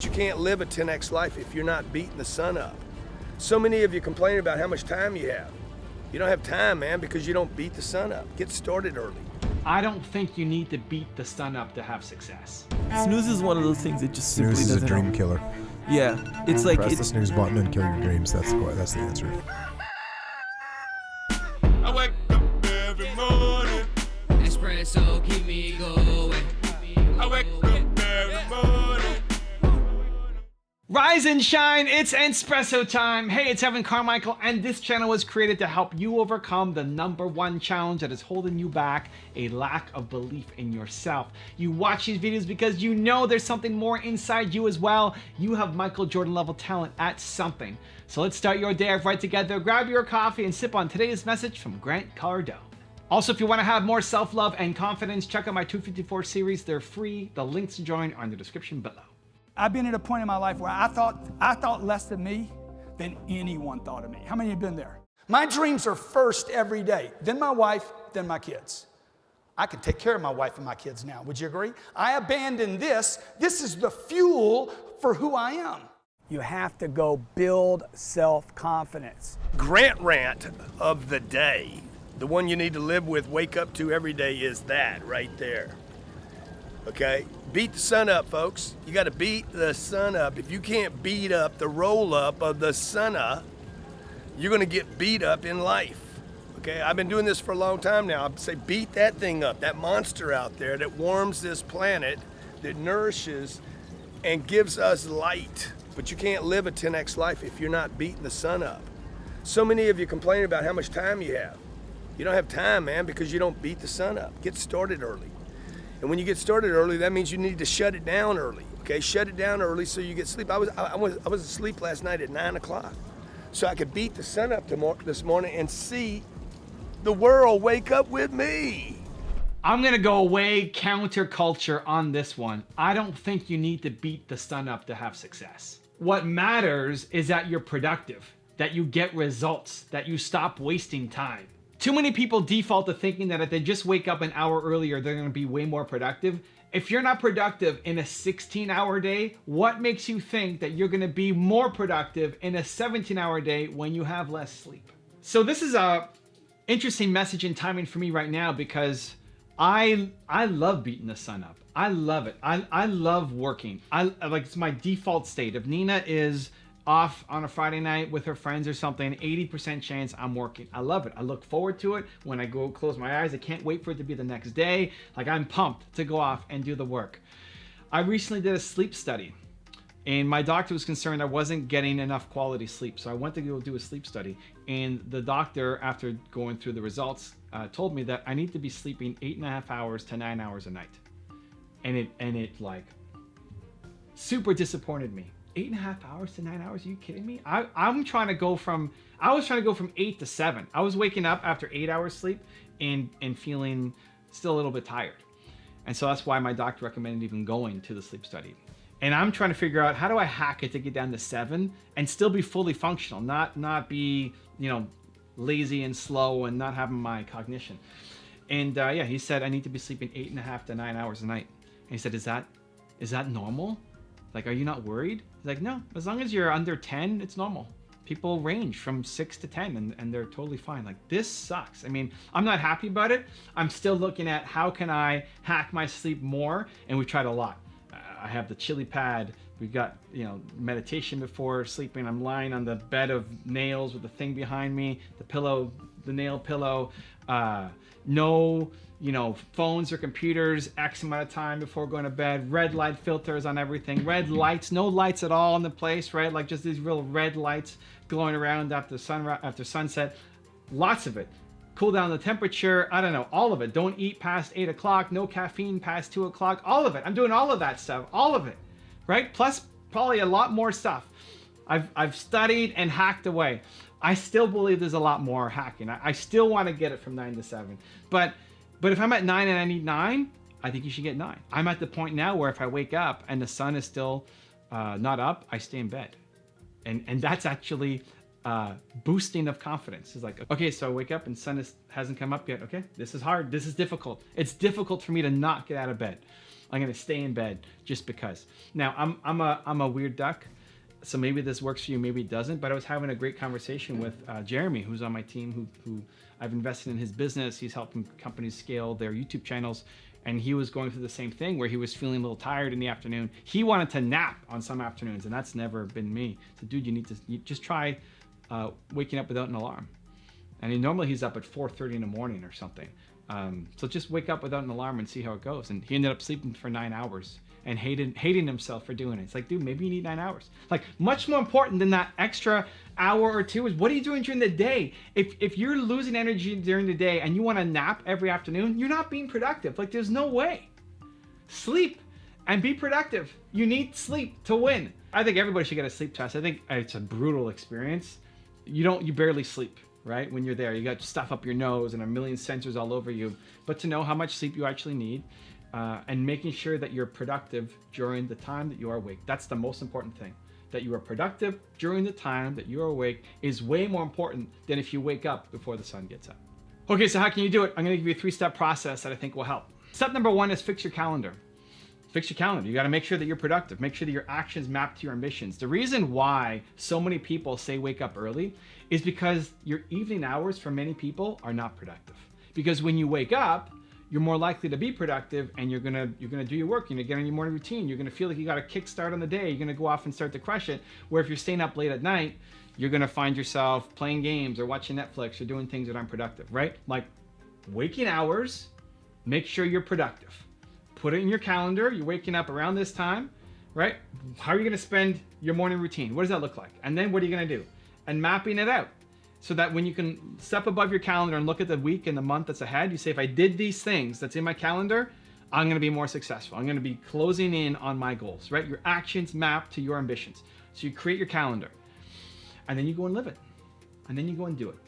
You can't live a 10x life if you're not beating the sun up. So many of you complain about how much time you have. You don't have time, man, because you don't beat the sun up. Get started early. I don't think you need to beat the sun up to have success. Snooze is one of those things that just simply Snooze is a doesn't dream help. killer. Yeah, it's like Press the snooze button and kill your dreams. That's the answer. I wake up every morning. Espresso keep me going. I wake up every morning. Rise and shine, it's Espresso time. Hey, it's Evan Carmichael, and this channel was created to help you overcome the #1 challenge that is holding you back, a lack of belief in yourself. You watch these videos because you know there's something more inside you as well. You have Michael Jordan level talent at something. So let's start your day off right together. Grab your coffee and sip on today's message from Grant Cardone. Also, if you want to have more self-love and confidence, check out my 254 series. They're free. The links to join are in the description below. I've been at a point in my life where I thought less of me than anyone thought of me. How many have been there? My dreams are first every day, then my wife, then my kids. I can take care of my wife and my kids now. Would you agree? I abandoned this. This is the fuel for who I am. You have to go build self-confidence. Grant rant of the day, the one you need to live with, wake up to every day, is that right there. Okay? Beat the sun up, folks. You got to beat the sun up. If you can't beat up the roll up of the sun up, you're going to get beat up in life. Okay? I've been doing this for a long time now. I say beat that thing up, that monster out there that warms this planet, that nourishes and gives us light. But you can't live a 10x life if you're not beating the sun up. So many of you complain about how much time you have. You don't have time, man, because you don't beat the sun up. Get started early. And when you get started early, that means you need to shut it down early. Okay, shut it down early so you get sleep. I was asleep last night at 9 o'clock, so I could beat the sun up this morning and see the world wake up with me. I'm gonna go way counterculture on this one. I don't think you need to beat the sun up to have success. What matters is that you're productive, that you get results, that you stop wasting time. Too many people default to thinking that if they just wake up an hour earlier, they're gonna be way more productive. If you're not productive in a 16-hour day, what makes you think that you're gonna be more productive in a 17-hour day when you have less sleep? So this is a interesting message and timing for me right now because I love beating the sun up. I love it. I love working. Like it's my default state. If Nina is off on a Friday night with her friends or something, 80% chance I'm working. I love it. I look forward to it. When I go close my eyes, I can't wait for it to be the next day. Like I'm pumped to go off and do the work. I recently did a sleep study and my doctor was concerned I wasn't getting enough quality sleep. So I went to go do a sleep study and the doctor, after going through the results, told me that I need to be sleeping 8.5 hours to 9 hours a night. And it like super disappointed me. 8.5 hours to 9 hours? Are you kidding me? I was trying to go from 8 to 7. I was waking up after 8 hours sleep and feeling still a little bit tired. And so that's why my doctor recommended even going to the sleep study. And I'm trying to figure out how do I hack it to get down to 7 and still be fully functional, not be, lazy and slow and not having my cognition. And yeah, he said I need to be sleeping 8.5 to 9 hours a night. And he said, is that normal? Like, are you not worried? He's like, no, as long as you're under 10, it's normal. People range from 6 to 10 and they're totally fine. Like, this sucks. I mean, I'm not happy about it. I'm still looking at how can I hack my sleep more? And we've tried a lot. I have the chili pad. We've got, meditation before sleeping. I'm lying on the bed of nails with the thing behind me, the pillow, the nail pillow. No, phones or computers X amount of time before going to bed. Red light filters on everything. Red lights, no lights at all in the place, right? Like just these real red lights glowing around after sunset. Lots of it. Cool down the temperature. I don't know, all of it. Don't eat past 8 o'clock. No caffeine past 2 o'clock. All of it. I'm doing all of that stuff. All of it, right? Plus probably a lot more stuff. I've studied and hacked away. I still believe there's a lot more hacking. I still want to get it from 9 to 7. But if I'm at 9 and I need 9, I think you should get 9. I'm at the point now where if I wake up and the sun is still not up, I stay in bed. And that's actually boosting of confidence. It's like, okay, so I wake up and sun hasn't come up yet. Okay, this is hard. This is difficult. It's difficult for me to not get out of bed. I'm gonna stay in bed just because. Now I'm a weird duck, so maybe this works for you, maybe it doesn't. But I was having a great conversation with Jeremy, who's on my team, who I've invested in his business. He's helping companies scale their YouTube channels, and he was going through the same thing where he was feeling a little tired in the afternoon. He wanted to nap on some afternoons, and that's never been me. So, dude, you just try waking up without an alarm. And normally he's up at 4:30 in the morning or something. So just wake up without an alarm and see how it goes. And he ended up sleeping for 9 hours and hating himself for doing it. It's like, dude, maybe you need 9 hours. Like, much more important than that extra hour or two is what are you doing during the day? If you're losing energy during the day and you want to nap every afternoon, you're not being productive. Like, there's no way. Sleep and be productive. You need sleep to win. I think everybody should get a sleep test. I think it's a brutal experience. You barely sleep. Right? When you're there, you got stuff up your nose and a million sensors all over you. But to know how much sleep you actually need and making sure that you're productive during the time that you are awake. That's the most important thing. That you are productive during the time that you are awake is way more important than if you wake up before the sun gets up. Okay, so how can you do it? I'm going to give you a 3-step process that I think will help. Step number 1 is fix your calendar. Fix your calendar. You got to make sure that you're productive. Make sure that your actions map to your ambitions. The reason why so many people say wake up early is because your evening hours for many people are not productive. Because when you wake up, you're more likely to be productive and you're gonna do your work. You're gonna get on your morning routine. You're gonna feel like you got a kickstart on the day. You're gonna go off and start to crush it. Where if you're staying up late at night, you're gonna find yourself playing games or watching Netflix or doing things that aren't productive, right? Like waking hours, make sure you're productive. Put it in your calendar. You're waking up around this time, right? How are you going to spend your morning routine? What does that look like? And then what are you going to do? And mapping it out so that when you can step above your calendar and look at the week and the month that's ahead, you say, if I did these things that's in my calendar, I'm going to be more successful. I'm going to be closing in on my goals, right? Your actions map to your ambitions. So you create your calendar and then you go and live it. And then you go and do it.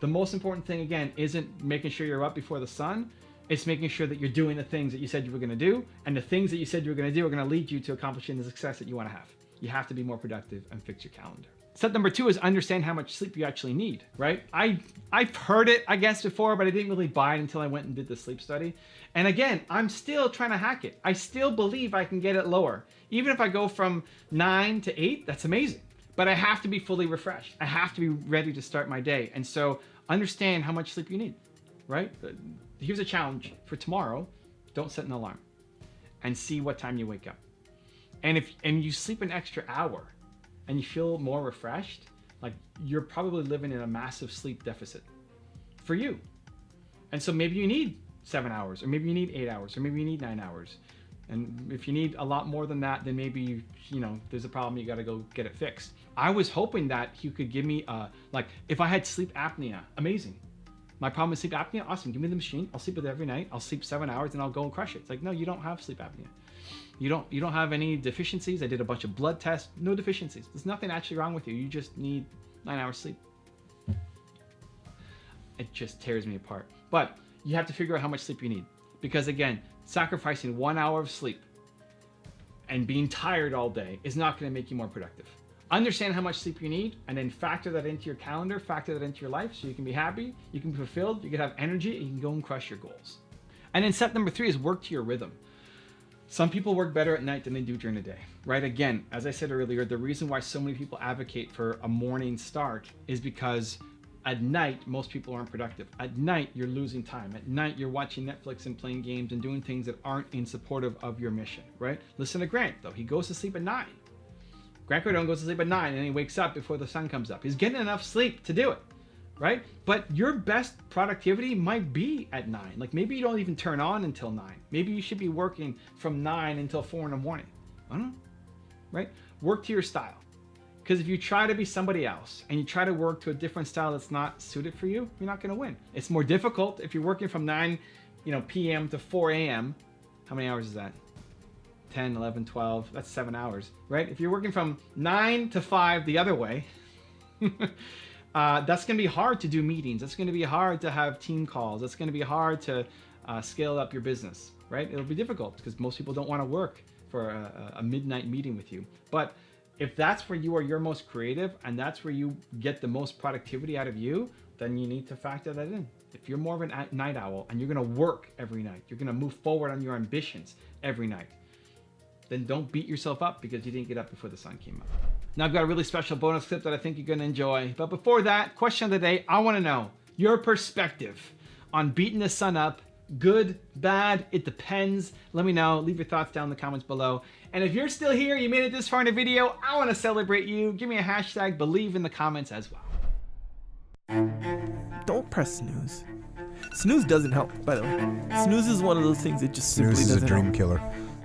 The most important thing, again, isn't making sure you're up before the sun. It's making sure that you're doing the things that you said you were going to do, and the things that you said you were going to do are going to lead you to accomplishing the success that you want to have. You have to be more productive and fix your calendar. Step number 2 is understand how much sleep you actually need, right? I've heard it, I guess, before, but I didn't really buy it until I went and did the sleep study. And again, I'm still trying to hack it. I still believe I can get it lower. Even if I go from 9 to 8, that's amazing. But I have to be fully refreshed. I have to be ready to start my day. And so understand how much sleep you need, right? Here's a challenge for tomorrow. Don't set an alarm and see what time you wake up. And if you sleep an extra hour and you feel more refreshed, like you're probably living in a massive sleep deficit for you. And so maybe you need 7 hours, or maybe you need 8 hours, or maybe you need 9 hours. And if you need a lot more than that, then maybe, there's a problem, you got to go get it fixed. I was hoping that you could give me if I had sleep apnea, amazing. My problem with sleep apnea, awesome. Give me the machine. I'll sleep with it every night. I'll sleep 7 hours and I'll go and crush it. It's like, no, you don't have sleep apnea. You don't have any deficiencies. I did a bunch of blood tests. No deficiencies. There's nothing actually wrong with you. You just need 9 hours sleep. It just tears me apart. But you have to figure out how much sleep you need. Because again, sacrificing 1 hour of sleep and being tired all day is not going to make you more productive. Understand how much sleep you need and then factor that into your calendar, factor that into your life so you can be happy, you can be fulfilled, you can have energy, and you can go and crush your goals. And then step number 3 is work to your rhythm. Some people work better at night than they do during the day, right? Again, as I said earlier, the reason why so many people advocate for a morning start is because at night, most people aren't productive. At night, you're losing time. At night, you're watching Netflix and playing games and doing things that aren't in supportive of your mission, right? Listen to Grant, though. He goes to sleep at 9. Grant Cardone goes to sleep at 9 and he wakes up before the sun comes up. He's getting enough sleep to do it, right? But your best productivity might be at 9. Like maybe you don't even turn on until 9. Maybe you should be working from 9 until 4 in the morning. I don't know, right? Work to your style. Because if you try to be somebody else and you try to work to a different style that's not suited for you, you're not going to win. It's more difficult if you're working from 9 p.m. to 4 a.m. How many hours is that? 10, 11, 12, that's 7 hours, right? If you're working from 9 to 5 the other way, that's going to be hard to do meetings. That's going to be hard to have team calls. That's going to be hard to scale up your business, right? It'll be difficult because most people don't want to work for a midnight meeting with you. But if that's where you are your most creative and that's where you get the most productivity out of you, then you need to factor that in. If you're more of a night owl and you're going to work every night, you're going to move forward on your ambitions, every night. Then don't beat yourself up because you didn't get up before the sun came up. Now I've got a really special bonus clip that I think you're gonna enjoy. But before that, question of the day, I wanna know your perspective on beating the sun up. Good, bad, it depends. Let me know, leave your thoughts down in the comments below. And if you're still here, you made it this far in the video, I wanna celebrate you. Give me a hashtag believe in the comments as well. Don't press snooze. Snooze doesn't help, by the way. Snooze is one of those things that just simply Snooze is a doesn't dream help. killer.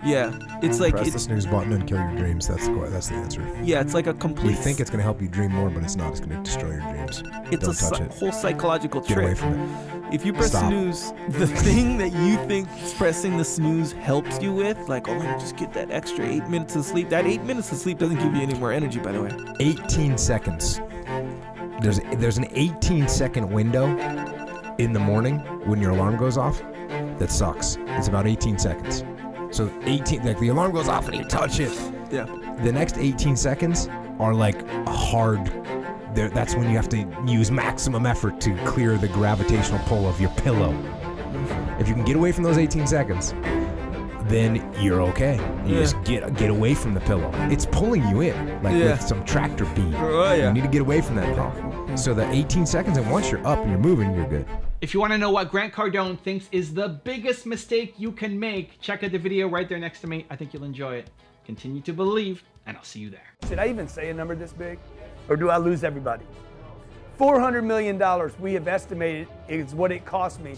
Yeah, it's like Press the snooze button and kill your dreams. That's the answer. yeah, it's like a complete. You think it's going to help you dream more, but it's not. It's going to destroy your dreams. It's Don't touch it. whole psychological Get trick. away from it. If you press Stop. snooze, the thing that you think pressing the snooze helps you with, like, oh, let me just get that extra 8 minutes of sleep. That 8 minutes of sleep doesn't give you any more energy, by the way. 18 seconds. There's an 18-second window in the morning when your alarm goes off that sucks. It's about 18 seconds. So 18, like the alarm goes off and you touch it. Yeah. The next 18 seconds are like hard. That's when you have to use maximum effort to clear the gravitational pull of your pillow. If you can get away from those 18 seconds, then you're okay. You just get away from the pillow. It's pulling you in, like with some tractor beam. Oh, yeah. You need to get away from that thing. So the 18 seconds, and once you're up and you're moving, you're good. If you want to know what Grant Cardone thinks is the biggest mistake you can make, check out the video right there next to me. I think you'll enjoy it. Continue to believe, and I'll see you there. Should I even say a number this big? Or do I lose everybody? $400 million we have estimated is what it cost me